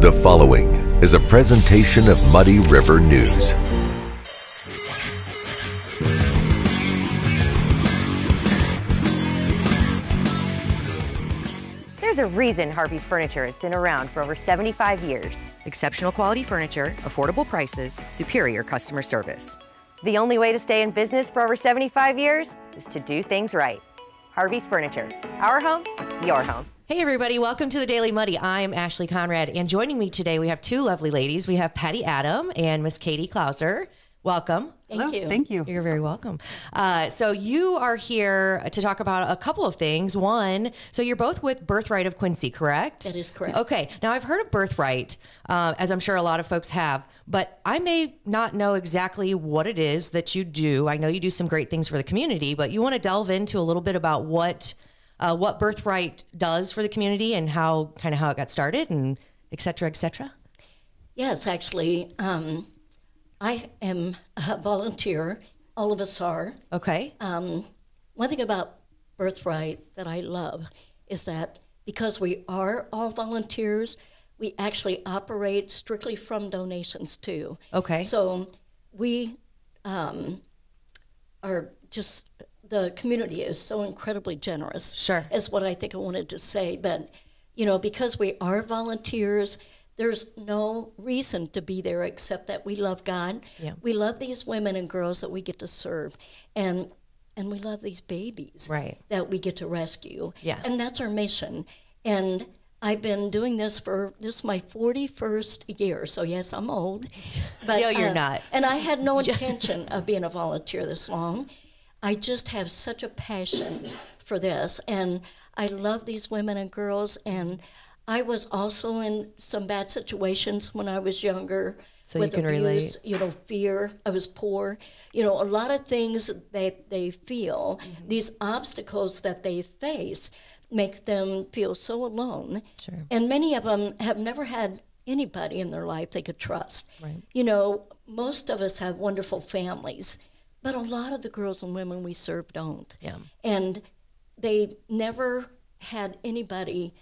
The following is a presentation of Muddy River News. There's a reason Harvey's Furniture has been around for over 75 years. Exceptional quality furniture, affordable prices, superior customer service. The only way to stay in business for over 75 years is to do things right. Harvey's Furniture. Our home, your home. Hey everybody, welcome to the Daily Muddy. I'm Ashley Conrad, and joining me today we have two lovely ladies. We have Patty Adam and Miss Katie Klauser. Welcome. Thank you. Thank you. You're very welcome. So you are here to talk about a couple of things. One, so you're both with Birthright of Quincy, correct? That is correct. Okay. Now I've heard of Birthright, as I'm sure a lot of folks have, but I may not know exactly what it is that you do. I know you do some great things for the community, but you want to delve into a little bit about what Birthright does for the community and how it got started and et cetera, et cetera? Yes, actually, I am a volunteer. All of us are. Okay. One thing about Birthright that I love is that because we are all volunteers, we actually operate strictly from donations too. Okay. So we are just, the community is so incredibly generous. Sure. Is what I think I wanted to say. But, you know, because we are volunteers, there's no reason to be there except that we love God. Yeah. We love these women and girls that we get to serve. And we love these babies that we get to rescue. Yeah. And that's our mission. And I've been doing this is my 41st year. So yes, I'm old. But, no, you're not. And I had no intention of being a volunteer this long. I just have such a passion for this. And I love these women and girls. And I was also in some bad situations when I was younger. So with you can abuse, relate. Fear. I was poor. A lot of things that they feel, these obstacles that they face, make them feel so alone. Sure. And many of them have never had anybody in their life they could trust. Right. Most of us have wonderful families, but a lot of the girls and women we serve don't. Yeah. And they never had anybody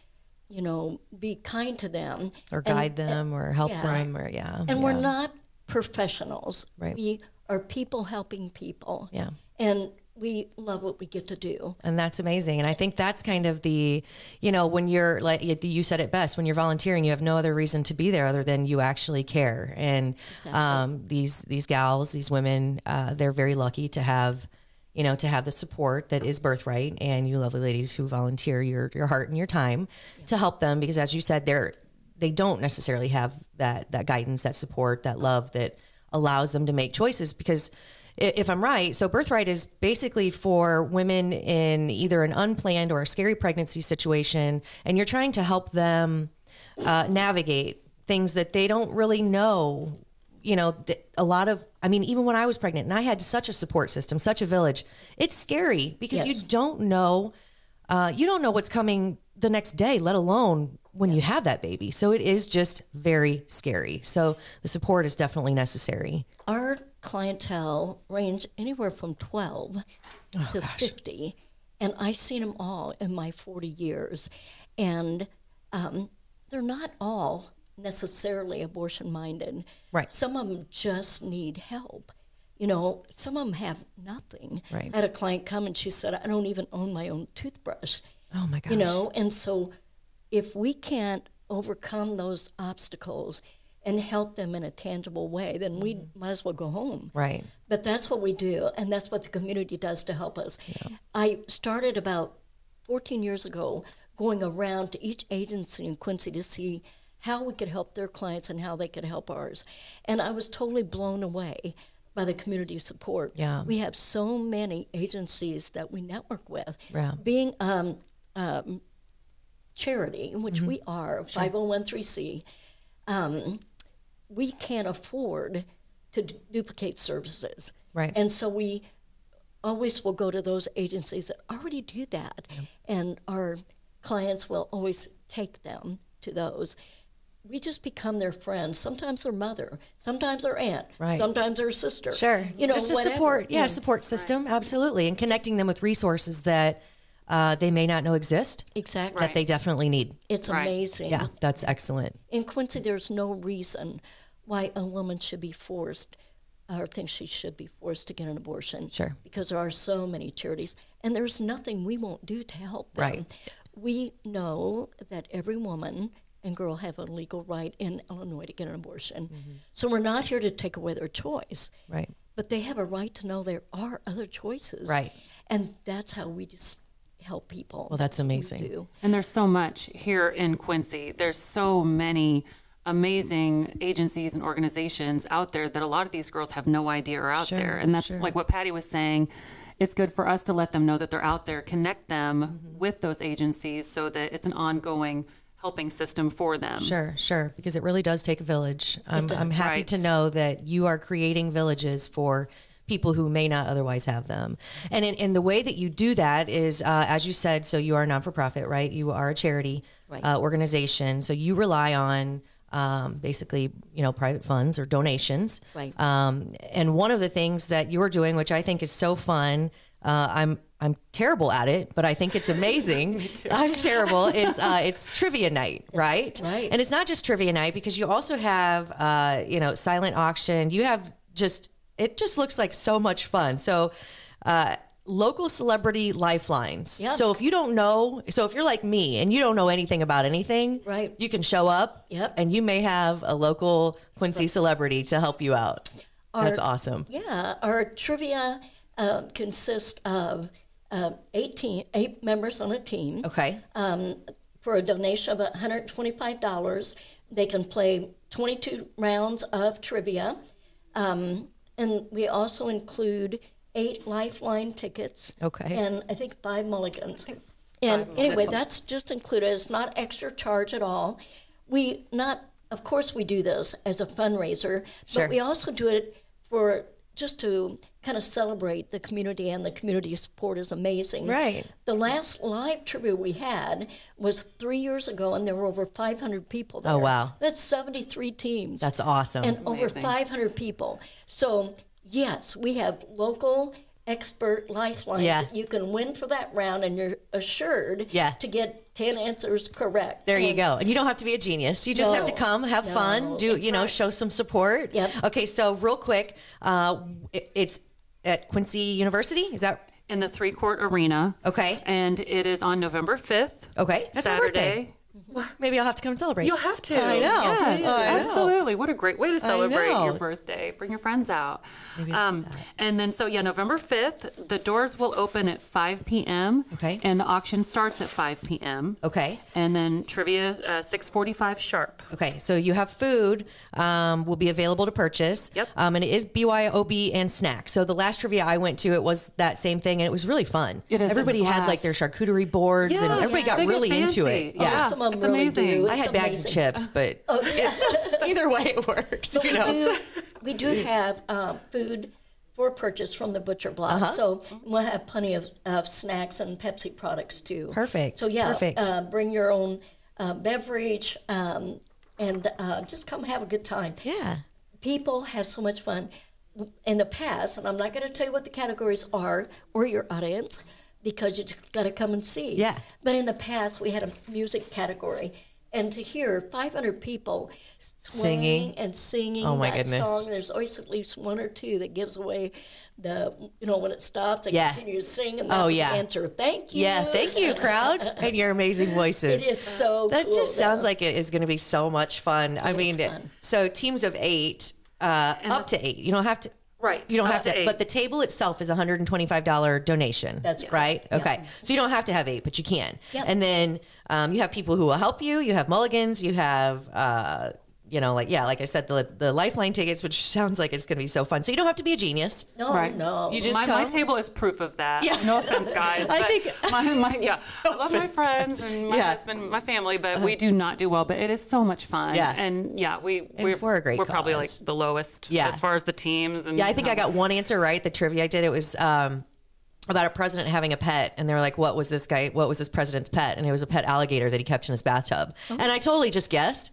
be kind to them. Or guide them or help them or And we're not professionals. Right. We are people helping people. Yeah. And we love what we get to do. And that's amazing. And I think that's kind of the, when you're, like you said it best, when you're volunteering, you have no other reason to be there other than you actually care. And these gals, these women, they're very lucky to have the support that is Birthright and you lovely ladies who volunteer your heart and your time to help them, because as you said, they don't necessarily have that guidance, that support, that love that allows them to make choices. Because if I'm right, so Birthright is basically for women in either an unplanned or a scary pregnancy situation, and you're trying to help them navigate things that they don't really know. A lot of, even when I was pregnant and I had such a support system, such a village, it's scary because you don't know what's coming the next day, let alone when you have that baby. So it is just very scary. So the support is definitely necessary. Our clientele range anywhere from 12 to 50, and I've seen them all in my 40 years. And they're not all necessarily abortion-minded. Right. Some of them just need help. Some of them have nothing. Right. I had a client come and she said, I don't even own my own toothbrush. Oh my gosh. And so if we can't overcome those obstacles and help them in a tangible way, then we might as well go home. Right. But that's what we do, and that's what the community does to help us. Yeah. I started about 14 years ago going around to each agency in Quincy to see how we could help their clients and how they could help ours. And I was totally blown away by the community support. Yeah. We have so many agencies that we network with. Yeah. Being charity, which we are, 501(c), we can't afford to duplicate services. Right. And so we always will go to those agencies that already do that. Yeah. And our clients will always take them to those. We just become their friends. Sometimes their mother, sometimes their aunt, sometimes their sister. Sure. Just a whatever. support system, absolutely. And connecting them with resources that they may not know exist. Exactly. That they definitely need. It's amazing. Yeah, that's excellent. In Quincy, there's no reason why a woman should be forced or thinks she should be forced to get an abortion. Sure. Because there are so many charities, and there's nothing we won't do to help them. Right. We know that every woman and girl have a legal right in Illinois to get an abortion. So we're not here to take away their choice. Right. But they have a right to know there are other choices. Right. And that's how we just help people. Well, that's what we amazing. do. And there's so much here in Quincy. There's so many amazing agencies and organizations out there that a lot of these girls have no idea are out there. And that's like what Patty was saying. It's good for us to let them know that they're out there, connect them with those agencies so that it's an ongoing helping system for them. Sure, because it really does take a village. I'm happy Right. to know that you are creating villages for people who may not otherwise have them. And in the way that you do that is, as you said, so you are a non-for-profit, right? You are a charity organization. So you rely on basically, private funds or donations. Right. And one of the things that you're doing, which I think is so fun, I'm terrible at it, but I think it's amazing. I'm terrible. It's trivia night, right? Right. And it's not just trivia night because you also have, silent auction. You have it just looks like so much fun. So, local celebrity lifelines. Yep. So if you don't know, if you're like me and you don't know anything about anything, Right. you can show up and you may have a local Quincy celebrity to help you out. That's awesome. Yeah, our trivia consists of 8 members on a team. Okay. For a donation of $125, they can play 22 rounds of trivia. And we also include 8 Lifeline tickets. Okay. And I think 5 mulligans. And anyway, that's just included. It's not extra charge at all. Of course, we do this as a fundraiser, Sure. but we also do it for just to kind of celebrate the community, and the community support is amazing. Right. The last live trivia we had was 3 years ago, and there were over 500 people there. Oh, wow. That's 73 teams. That's awesome. And over 500 people. So, yes, we have local expert lifelines that you can win for that round, and you're assured to get 10 answers correct. There you go. And you don't have to be a genius. You just have to come, have fun, show some support. Yep. Okay, so real quick, it's at Quincy University, is that? In the 3-court arena. Okay. And it is on November 5th. Okay. That's my birthday. Saturday. Maybe I'll have to come and celebrate. You'll have to. I know. Yes, I know. absolutely. What a great way to celebrate know. your birthday. Bring your friends out. And then, November 5th, the doors will open at 5 p.m. Okay. And the auction starts at 5 p.m. Okay. And then trivia, 6:45 sharp. Okay, so you have food will be available to purchase. Yep. And it is BYOB and snacks. So the last trivia I went to, it was that same thing, and it was really fun. It is. Everybody It's a had like their charcuterie boards, and everybody got They get really into fancy. it. Yeah. Some of them It's really amazing. do. I had It's bags of amazing. chips, but either way it works. We do have food for purchase from the butcher block, so we'll have plenty of snacks and Pepsi products too. Perfect. So Perfect. Bring your own beverage and just come have a good time. Yeah. People have so much fun. In the past, and I'm not going to tell you what the categories are or your audience, because you just got to come and see. Yeah. But in the past, we had a music category, and to hear 500 people Singing. and singing Oh, my that goodness. song, there's always at least one or two that gives away the, when it stops, they Yeah. continue to sing, and that Oh, was yeah. the answer. Thank you. Yeah, thank you, crowd, and your amazing voices. It is so That cool, just sounds though. like it is going to be so much fun. I mean, fun. so teams of 8, up to 8. You don't have to. Right. You don't up have to, 8. but the table itself is a $125 donation. That's right. Yeah. Okay. So you don't have to have 8, but you can. Yep. And then you have people who will help you. You have mulligans. You have, like I said, the Lifeline tickets, which sounds like it's going to be so fun. So you don't have to be a genius. No, Right. no. You just my come. table is proof of that. Yeah. No offense, guys. I but think- I love my friends and my husband, my family, but we do not do well. But it is so much fun. Yeah. And we're for a great we're probably like cause. the lowest Yeah. as far as the teams. And Yeah, I think I got one answer right. The trivia I did, it was about a president having a pet, and they were like, what was this president's pet? And it was a pet alligator that he kept in his bathtub. And I totally just guessed.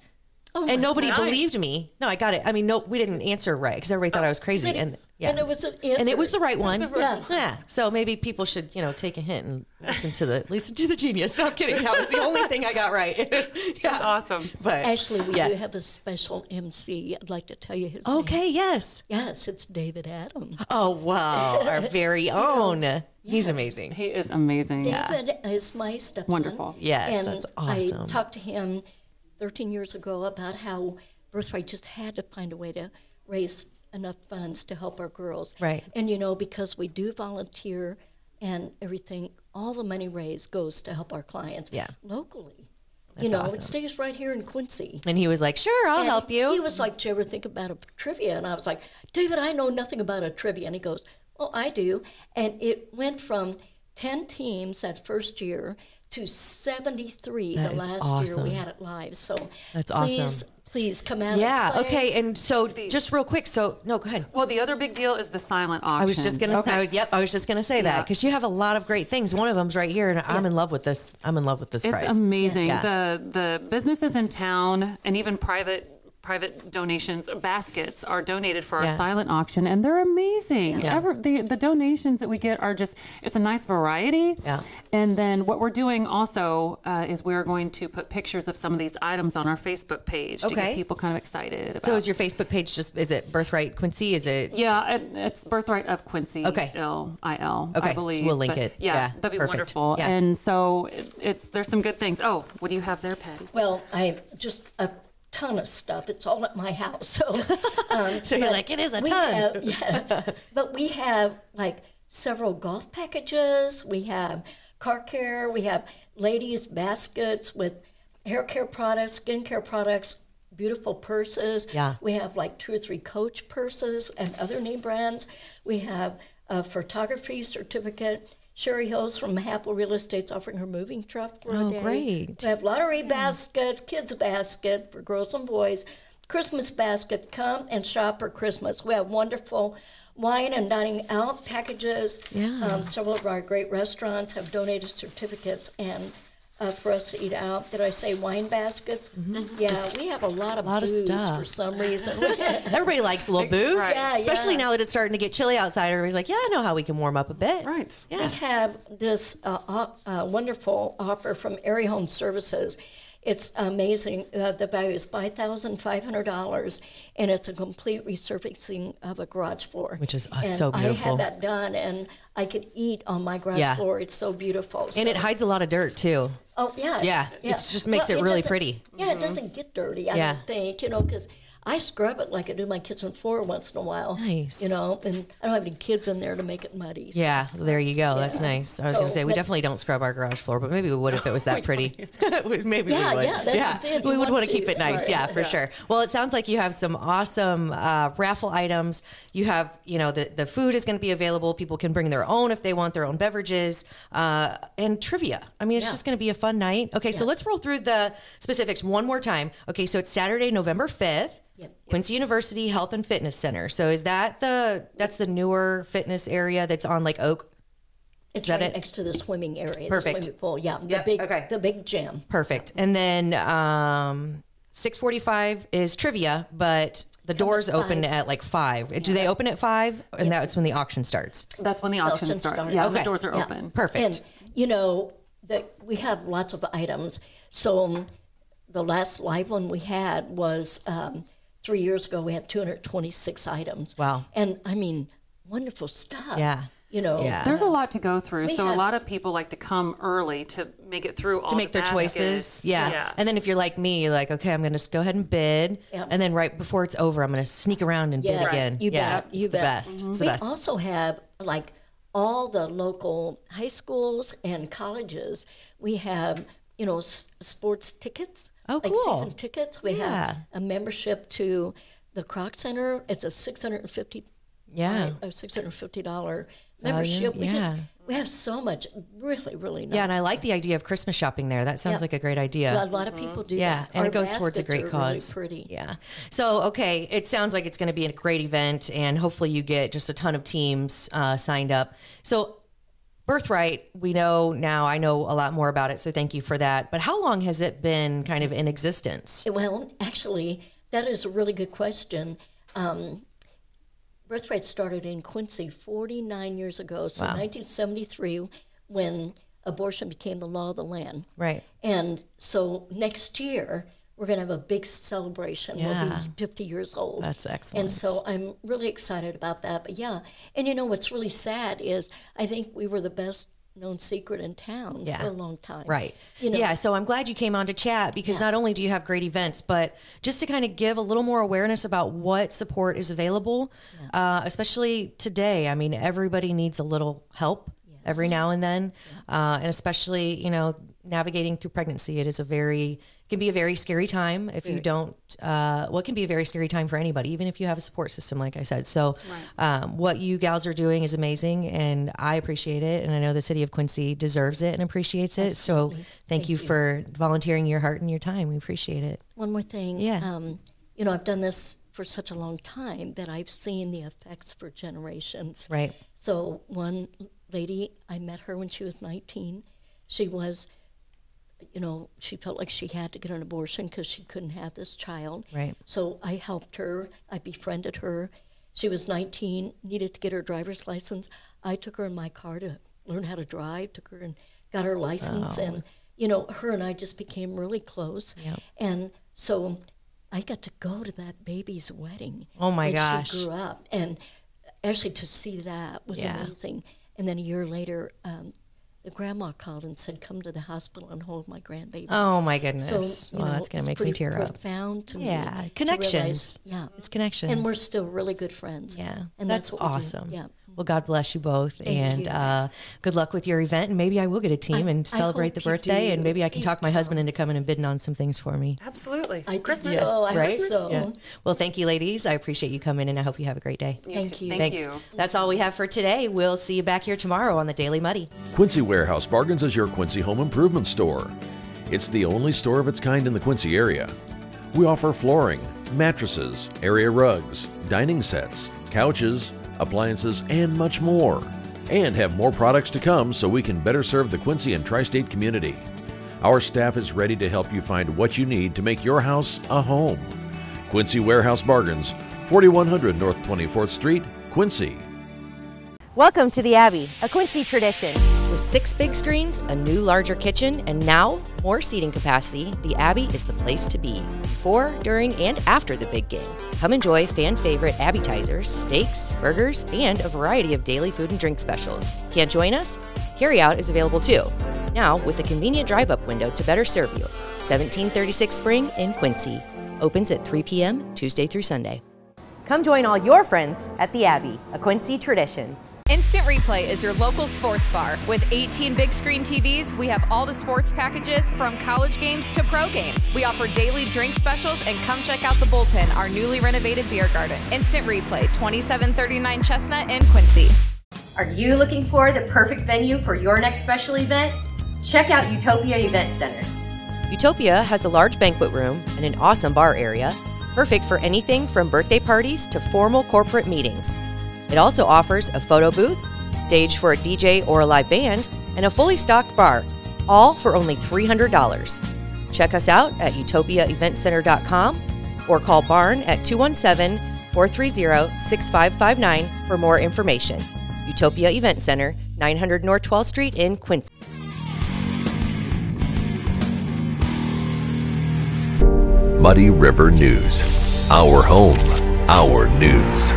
And nobody Nice. believed me. No, I got it. I mean, no, we didn't answer right because everybody thought I was crazy. And Yeah. And it was the right one. Yeah. Yeah. So maybe people should, take a hint and listen to the genius. No, I'm kidding. That was the only thing I got right. Yeah. That's awesome. But Actually, we do have a special MC. I'd like to tell you his name. okay, yes. Yes, it's David Adams. Oh, wow. Our very own. He's amazing. He is amazing. David is my stepson. Wonderful. Yes, and that's awesome. I talked to him 13 years ago about how Birthright just had to find a way to raise enough funds to help our girls. Right. And, because we do volunteer and everything, all the money raised goes to help our clients locally. That's awesome. It stays right here in Quincy. And he was like, sure, I'll help you. He was like, do you ever think about a trivia? And I was like, David, I know nothing about a trivia. And he goes, well, I do. And it went from 10 teams that first year to 73 That the is last year we awesome. had it live. So That's please, awesome. please come out Yeah, and play. okay. And so just real quick, no, go ahead. Well, the other big deal is the silent auction. I was just gonna. I was just gonna say that Yeah. because you have a lot of great things. One of them's right here, and I'm in love with this. I'm in love with this It's price. amazing. Yeah. The businesses in town and even private donations, baskets are donated for our silent auction, and they're amazing. Yeah. The donations that we get are just, it's a nice variety. Yeah. And then what we're doing also is we're going to put pictures of some of these items on our Facebook page to get people kind of excited about. So is your Facebook page is it Birthright Quincy? Is it? Yeah, it's Birthright of Quincy. Okay. L-I-L, Okay. I believe. We'll link But it. Yeah, Yeah, that'd be perfect. wonderful. Yeah. And so there's some good things. Oh, what do you have there, Patty? Well, I just a ton of stuff. It's all at my house. So, So you're like, it is a we ton. have, but we have like several golf packages. We have car care. We have ladies' baskets with hair care products, skin care products, beautiful purses. Yeah. We have like 2 or 3 Coach purses and other name brands. We have a photography certificate. Sherry Hills from Apple Real Estate's offering her moving truck for a day. Great. We have lottery baskets, kids basket for girls and boys, Christmas basket. Come and shop for Christmas. We have wonderful wine and dining out packages. Yeah. Several of our great restaurants have donated certificates and for us to eat out. Did I say wine baskets? Mm-hmm. Yeah, we have a lot of booze stuff for some reason. Everybody likes a little booze, Right. Yeah, especially yeah. now that it's starting to get chilly outside. Everybody's like, yeah, I know how we can warm up a bit. Right. We Yeah. have this wonderful offer from Airy Home Services. It's amazing. The value is $5,500, and it's a complete resurfacing of a garage floor. Which is and so I beautiful. had that done, and I could eat on my garage Yeah. floor. It's so beautiful. And it hides a lot of dirt too. Oh, yeah. Yeah, it just makes it really doesn't- pretty. Yeah, it doesn't get dirty, I Yeah. don't think, because I scrub it like I do my kitchen floor once in a while. Nice. And I don't have any kids in there to make it muddy. so- Yeah, there you go. That's nice. I was going to So, say, we but- definitely don't scrub our garage floor, but maybe we would if it was that pretty. Maybe Yeah, we would. yeah, that's it. We You would want want to to, keep it nice. right, Yeah, for yeah. sure. Well, it sounds like you have some awesome raffle items. You have, the food is going to be available. People can bring their own if they want their own beverages and trivia. I mean, it's just going to be a fun night. Okay, so let's roll through the specifics one more time. Okay, so it's Saturday, November 5th. Yep. Quincy University Health and Fitness Center. So is that that's the newer fitness area that's on like Oak? It's that right it? next to the swimming area. Perfect. The swimming pool. Yeah. Yep, The big gym. Perfect. And then 6:45 is trivia, but the doors at open 5. at like 5. Do they open at 5? And that's when the auction starts. That's when the auction Auction starts. starts. Yeah, Okay. the doors are Yeah. open. Perfect. And, we have lots of items. So the last live one we had was 3 years ago. We had 226 items. Wow. And, I mean, wonderful stuff. Yeah. Yeah. There's a lot to go through, so a have- lot of people like to come early to make it through all to make the their baskets. choices. Yeah. And then if you're like me, you're like, okay, I'm going to go ahead and bid. Yep. And then right before it's over, I'm going to sneak around and bid Yes, again. you yeah. bet. It's You the bet. best. It's the We best. also have, like, all the local high schools and colleges. We have, sports tickets. Oh, like cool. season tickets. We Yeah. have a membership to the Croc Center. It's a $650 membership. We have so much really, really nice. Yeah, and I like the idea of Christmas shopping there. That sounds Yeah. like a great idea. A lot of people do Yeah, that. and Our it goes towards a baskets great are cause. Really pretty. Yeah. So, okay, it sounds like it's going to be a great event, and hopefully you get just a ton of teams signed up. So, Birthright, we know now, I know a lot more about it, so thank you for that. But how long has it been kind of in existence? Well, actually, that is a really good question. Birthright started in Quincy 49 years ago, so 1973, when abortion became the law of the land. Right. And so next year, we're going to have a big celebration. Yeah. We'll be 50 years old. That's excellent. And so I'm really excited about that. But yeah, and you know what's really sad is I think we were the best known secret in town for a long time. Right. You know, yeah, so I'm glad you came on to chat, because not only do you have great events, but just to kind of give a little more awareness about what support is available, especially today. I mean, everybody needs a little help every now and then, and especially, you know, navigating through pregnancy. It is can be a very scary time if you don't, well, it can be a very scary time for anybody, even if you have a support system, like I said. So what you gals are doing is amazing, and I appreciate it. And I know the city of Quincy deserves it and appreciates it. Absolutely. So thank you for volunteering your heart and your time. We appreciate it. One more thing. Yeah. You know, I've done this for such a long time that I've seen the effects for generations. Right. So one lady, I met her when she was 19. She was, you know, she felt like she had to get an abortion because she couldn't have this child. Right. So I helped her. I befriended her. She was 19, needed to get her driver's license. I took her in my car to learn how to drive, took her and got her license. And, you know, her and I just became really close. Yep. And so I got to go to that baby's wedding. Oh, my when gosh. she grew up. And actually to see that was amazing. And then a year later, the grandma called and said, come to the hospital and hold my grandbaby. Oh, my goodness. So, well, that's going to make me tear up. Profound to me. Yeah, to connections. realize, It's connections. and we're still really good friends. Yeah, And that's what we do. awesome. Yeah. Well, God bless you both, Thank you. good luck with your event. And maybe I will get a team and I celebrate the hope you birthday, do. and maybe I can Please talk my husband into coming and bidding on some things for me. Absolutely. I think Christmas. so. I right? hope so. Yeah. Well, thank you, ladies. I appreciate you coming, and I hope you have a great day. Thank you. Thank Thanks. you. That's all we have for today. We'll see you back here tomorrow on the Daily Muddy. Quincy Warehouse Bargains is your Quincy home improvement store. It's the only store of its kind in the Quincy area. We offer flooring, mattresses, area rugs, dining sets, couches, appliances, and much more. And have more products to come so we can better serve the Quincy and tri-state community. Our staff is ready to help you find what you need to make your house a home. Quincy Warehouse Bargains, 4100 North 24th Street, Quincy. Welcome to the Abbey, a Quincy tradition. With 6 big screens, a new larger kitchen, and now more seating capacity, the Abbey is the place to be before, during, and after the big game. Come enjoy fan-favorite appetizers, steaks, burgers, and a variety of daily food and drink specials. Can't join us? Carryout is available too, now with a convenient drive-up window to better serve you. 1736 Spring in Quincy. Opens at 3 p.m. Tuesday through Sunday. Come join all your friends at the Abbey, a Quincy tradition. Instant Replay is your local sports bar. With 18 big screen TVs, we have all the sports packages from college games to pro games. We offer daily drink specials, and come check out the Bullpen, our newly renovated beer garden. Instant Replay, 2739 Chestnut in Quincy. Are you looking for the perfect venue for your next special event? Check out Utopia Event Center. Utopia has a large banquet room and an awesome bar area, perfect for anything from birthday parties to formal corporate meetings. It also offers a photo booth, stage for a DJ or a live band, and a fully stocked bar, all for only $300. Check us out at utopiaeventcenter.com or call Barn at 217-430-6559 for more information. Utopia Event Center, 900 North 12th Street in Quincy. Muddy River News. Our home, our news.